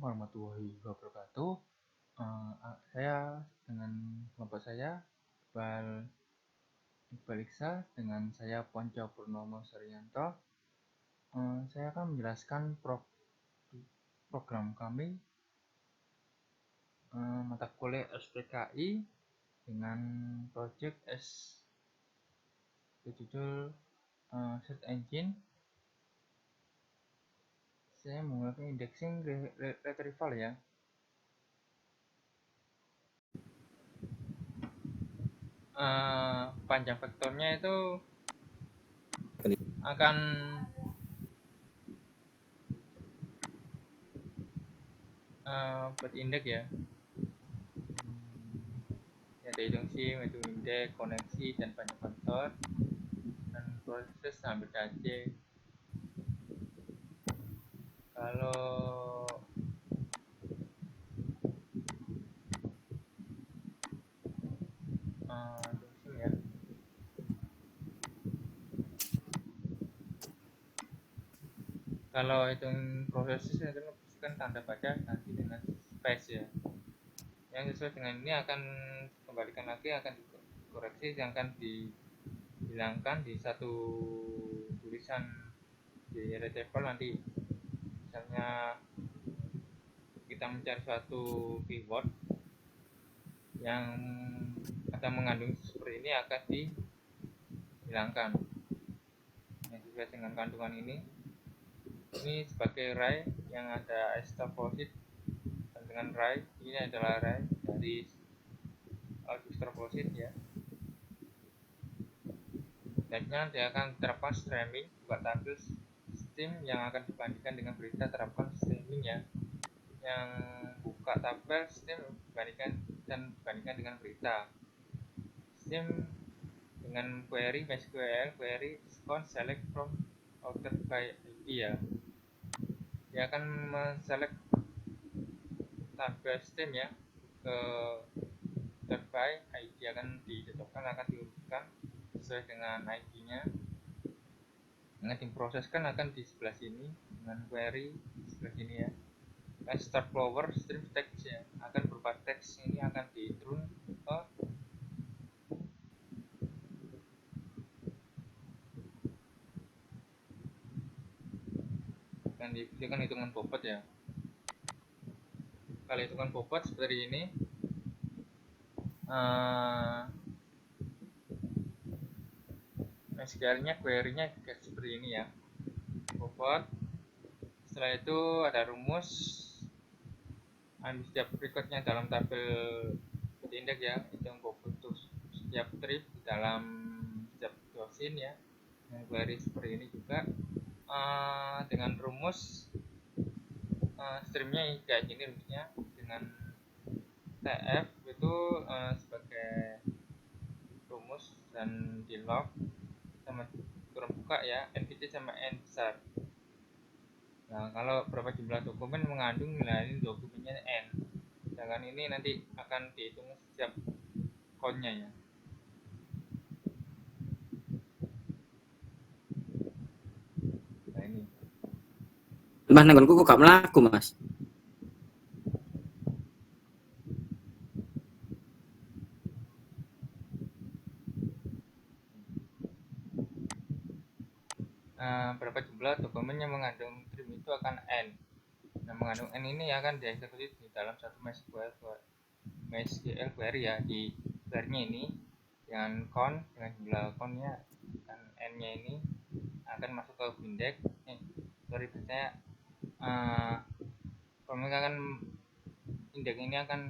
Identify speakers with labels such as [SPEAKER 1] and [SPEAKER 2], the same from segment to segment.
[SPEAKER 1] warahmatullahi wabarakatuh. Saya dengan kelompok saya Iqbal Iksa dengan saya Ponco Purnomo Saryanto. Saya akan menjelaskan program kami mata kuliah SPKI dengan project berjudul Search Engine. Saya menggunakan indexing retrieval ya. Panjang vektornya itu akan buat indeks ya. Ada hitung SIM, itu indeks, koneksi, dan panjang vektor, dan proses sampai KC. Kalau ya, kalau hitung prosesnya itu kan tanda baca nanti dengan space ya. Yang sesuai dengan ini akan kembalikan lagi, akan dikoreksi, yang akan dihilangkan di satu tulisan di retrieval. Nanti misalnya kita mencari suatu keyword yang akan mengandung seperti ini, akan dihilangkan yang sesuai dengan kandungan ini sebagai array yang ada extrapolate, dan dengan array ini adalah array dari extrapolate ya. Selanjutnya dia akan terapkan streaming, buat tabel stream yang akan dibandingkan dengan berita, terapkan streaming ya. Yang buka tabel stream dibandingkan dengan berita. Stream dengan query MySQL, query select from order by IP ya. Dia akan men-select tabel stream ya ke order by ID, akan dicocokkan, akan diurutkan sesuai dengan ID-nya. Yang diproseskan akan di sebelah sini dengan query di sebelah sini ya. Start flower stream text ya, akan berupa teks, ini akan diturun ke kan hitungan bobot ya. Kalau hitungan bobot seperti ini, SQL-nya, query-nya juga seperti ini ya, bobot. Setelah itu ada rumus, setiap recordnya dalam tabel indeks ya, hitung bobot untuk setiap trip di dalam setiap dosen ya. Yang query seperti ini juga dengan rumus streamnya kayak gini rumusnya, dengan TF itu sebagai rumus, dan di log sama kurang buka ya, n kecil sama n besar. Nah, kalau berapa jumlah dokumen mengandung, nah ini dokumennya n, sedangkan ini nanti akan dihitung setiap count-nya ya. Nah ini
[SPEAKER 2] Mas, nanggonku kok gak mlaku, Mas.
[SPEAKER 1] berapa jumlah dokumen yang mengandung stream itu akan n. Nah, mengandung n ini akan dieksekusi di dalam satu MySQL query ya. Di query-nya ini dengan count, dengan jumlah count-nya, dan n-nya ini akan masuk ke index. Biasanya kalau akan indeks ini akan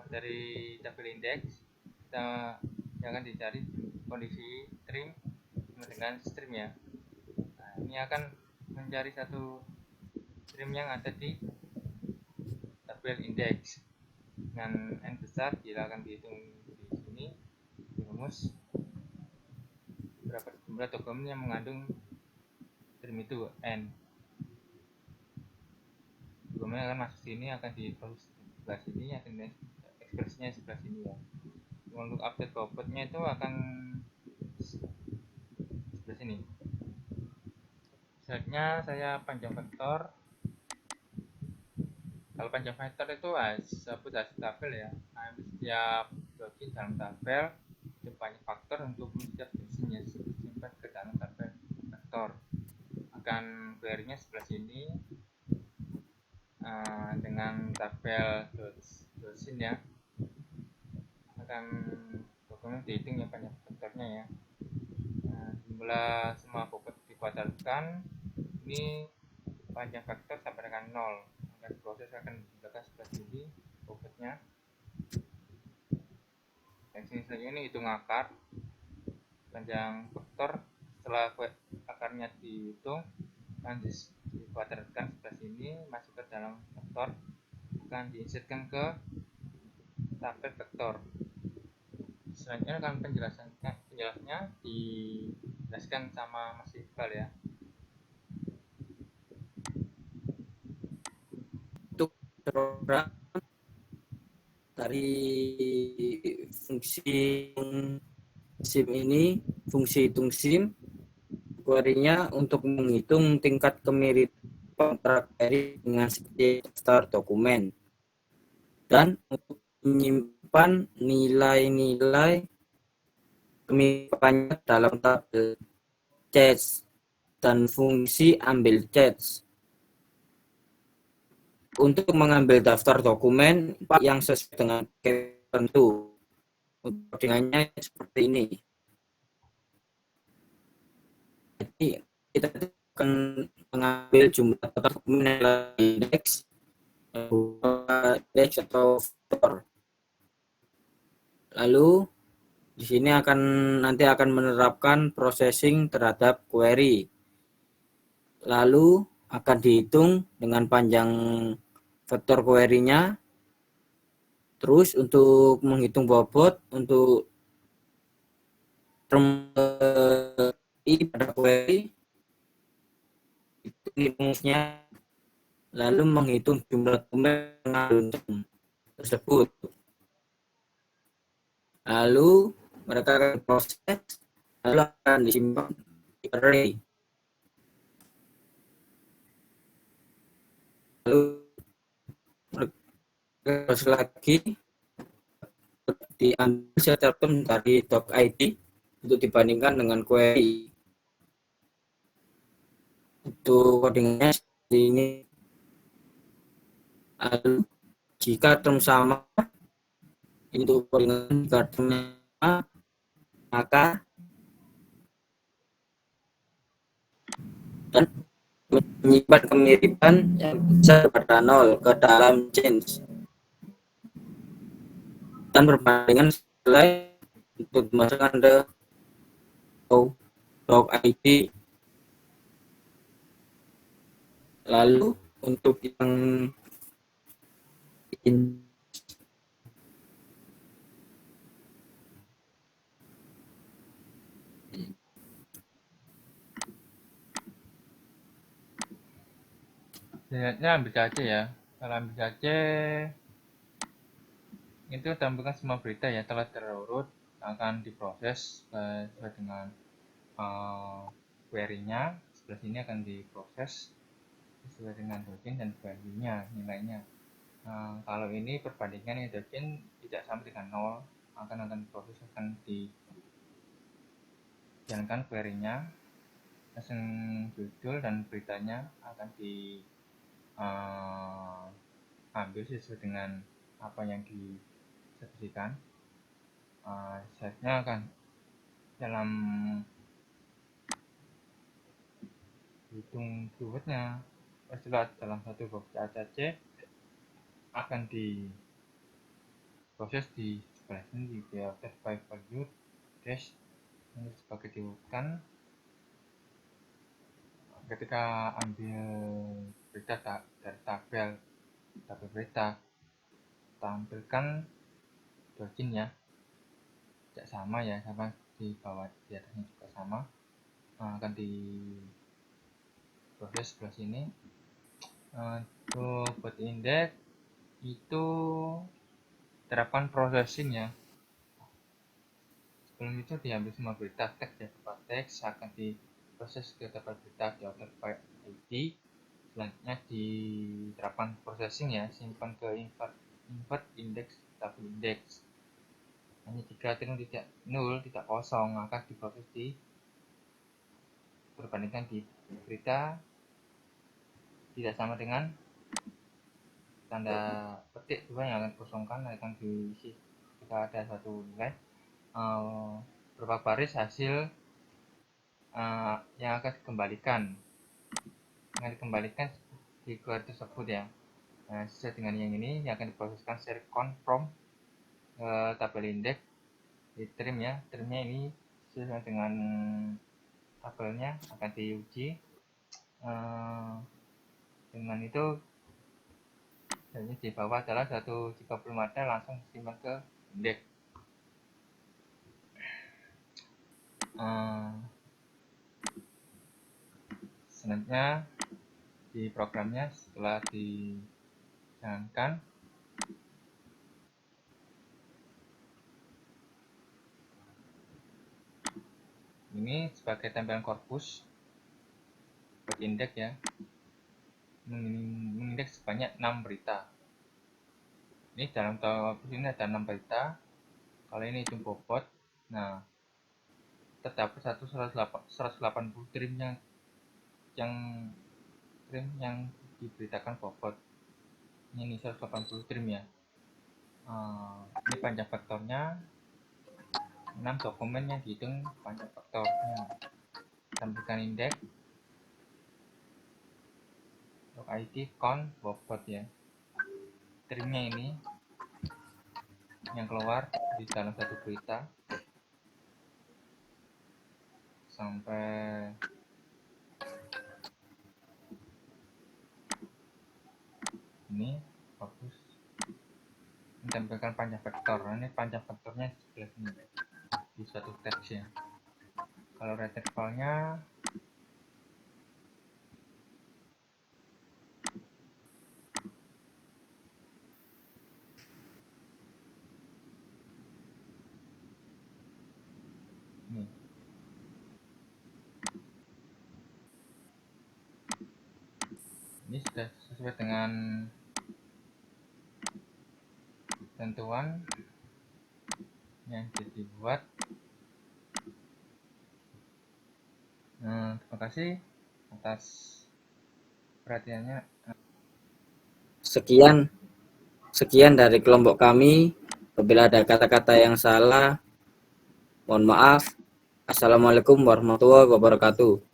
[SPEAKER 1] dari tabel indeks kita akan dicari kondisi stream dengan stream ya. Nah, ini akan mencari satu stream yang ada di tabel indeks dengan n besar. Bila akan dihitung di sini di rumus berapa jumlah dokumen yang mengandung stream itu n. Dokumen akan masuk sini, akan diproses sebelah sini, akan ekspresinya sebelah sini ya. Untuk update bobotnya itu akan sebelah sini. Selanjutnya saya panjang vektor. Kalau panjang vektor itu sebut hasil tabel ya. Ambil setiap login dalam tabel itu banyak faktor untuk setiap fungsinya simpan ke dalam tabel vektor. Akan query-nya sebelah sini dengan tabel dosin ya. Akan dokumen dihitung ya banyak vektornya ya. Jumlah semua bobot dikuadratkan. Ini panjang vektor sampai dengan 0. Akan proses akan dijumlahkan sebelah sini bobotnya. Dan sini saja ini hitung akar panjang vektor. Setelah akarnya dihitung akan dikuadratkan sebelah sini, masuk ke dalam vektor, akan diinsertkan ke tabel vektor. Selanjutnya akan penjelasannya dijelaskan sama Mas Iqbal ya.
[SPEAKER 2] Untuk program dari fungsi SIM ini, fungsi hitung SIM, query-nya untuk menghitung tingkat kemiripan antara query dengan daftar dokumen dan untuk menyimpan nilai-nilai kemiripannya dalam tabel cache dan fungsi ambil cache. Untuk mengambil daftar dokumen yang sesuai dengan tertentu. Codingannya seperti ini. Jadi kita akan mengambil jumlah daftar dokumen indeks atau vektor. Lalu di sini nanti akan menerapkan processing terhadap query. Lalu akan dihitung dengan panjang vektor query-nya. Terus untuk menghitung bobot untuk term pada query hitungnya, lalu menghitung jumlah dokumen tersebut. Lalu mereka akan proses, lalu akan disimpan di array. Lalu terus lagi diambil setup dari doc.id untuk dibandingkan dengan query. Untuk codingnya seperti ini. Lalu jika term sama, untuk codingan jika termnya sama, maka dan menyimpan kemiripan yang besar pada 0 ke dalam change dan perbandingan selesai untuk dimasukkan ke doc.id. Lalu untuk yang
[SPEAKER 1] Selanjutnya ambil cache ya. Kalau ambil cache itu tampilkan semua berita ya telah terurut, akan diproses sesuai dengan query-nya. Sebelah sini akan diproses sesuai dengan login dan value-nya, nilainya. Kalau ini perbandingan login tidak sama dengan 0, akan diproses, akan dijalankan query-nya, langsung judul dan beritanya akan diambil sesuai dengan apa yang dispesifikan. Setnya akan dalam hitung keywordnya setelah dalam satu box cache akan diproses di sebelah sini di test by value dash ini sebagai diurutkan. Ketika ambil berita dari tabel berita, tampilkan login ya, tidak sama ya, sama di bawah, di atasnya juga sama. Akan diproses sebelah sini. Untuk buat indeks itu terapkan processing ya. Sebelum itu diambil semua berita teks ya, berupa teks akan proses ketetapan berita di outer file ID. Selanjutnya diterapkan processing ya, simpan ke invert index tabel index. Hanya jika trim tidak nol, tidak kosong, maka diproses di perbandingkan di berita tidak sama dengan tanda petik 2 yang akan dikosongkan akan diisi jika ada suatu nilai berapa baris hasil yang akan dikembalikan di query tersebut ya. Nah, sesuai dengan yang ini yang akan diproseskan secara count from tabel index di trim ya. Trimnya ini sesuai dengan tabelnya akan diuji. Dengan itu jadi di bawah adalah jika belum ada langsung simpan ke index. Selanjutnya di programnya setelah dijalankan ini sebagai tampilan korpus buat indeks ya, mengindeks sebanyak 6 berita. Ini dalam korpus ini ada 6 berita. Kalau ini itu bobot, nah terdapat 180 trim yang diberitakan bobot. Ini 180 trim ya. Ini panjang faktornya 6 dokumen yang dihitung panjang faktornya. Tampilkan indeks untuk ID count bobot ya. Trimnya ini yang keluar di dalam satu berita sampai ini fokus menampilkan panjang vektor. Ini panjang vektornya di sebelah sini di suatu teks ya. Kalau retrievalnya ini sudah sesuai dengan tentuan yang dibuat. Terima kasih atas perhatiannya.
[SPEAKER 2] Sekian dari kelompok kami. Apabila ada kata-kata yang salah, mohon maaf. Assalamualaikum warahmatullahi wabarakatuh.